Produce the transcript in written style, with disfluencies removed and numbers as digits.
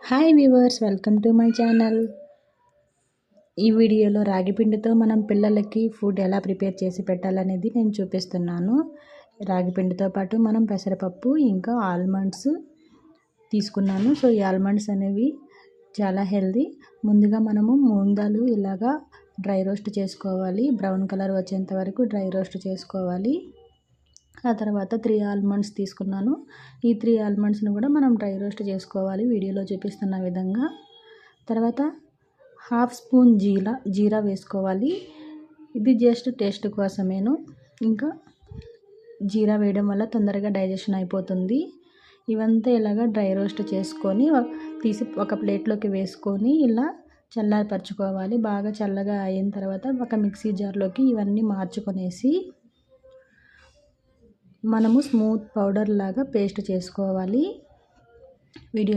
Hi viewers, welcome to my channel. ఈ వీడియోలో రాగి పిండితో మనం పిల్లలకి ఫుడ్ ఎలా ప్రిపేర్ చేసి పెట్టాలనేది నేను చూపిస్తున్నాను. రాగి పిండితో పాటు మనం పెసరపప్పు ఇంకా ఆల్మండ్స్ తీసుకున్నాను. సో ఈ ఆల్మండ్స్ అనేవి చాలా హెల్దీ. ముందుగా మనము మూంగ్ ఇలాగా డ్రై రోస్ట్ చేసుకోవాలి. బ్రౌన్ కలర్ వచ్చేంత వరకు డ్రై రోస్ట్ చేసుకోవాలి. ఆ తర్వాత 3 ఆల్మండ్స్ తీసుకున్నాను. ఈ 3 ఆల్మండ్స్ని కూడా మనం డ్రై రోస్ట్ చేసుకోవాలి వీడియోలో చూపిస్తున్న విధంగా. తర్వాత హాఫ్ స్పూన్ జీరా వేసుకోవాలి. ఇది జస్ట్ టేస్ట్ కోసమేను. ఇంకా జీరా వేయడం వల్ల తొందరగా డైజెషన్ అయిపోతుంది. ఇవంతా ఇలాగా డ్రై రోస్ట్ చేసుకొని తీసి ఒక ప్లేట్లోకి వేసుకొని ఇలా చల్లారపరచుకోవాలి. బాగా చల్లగా అయిన తర్వాత ఒక మిక్సీ జార్లోకి ఇవన్నీ మార్చుకొనేసి మనము స్మూత్ పౌడర్ లాగా పేస్ట్ చేసుకోవాలి. వీడియో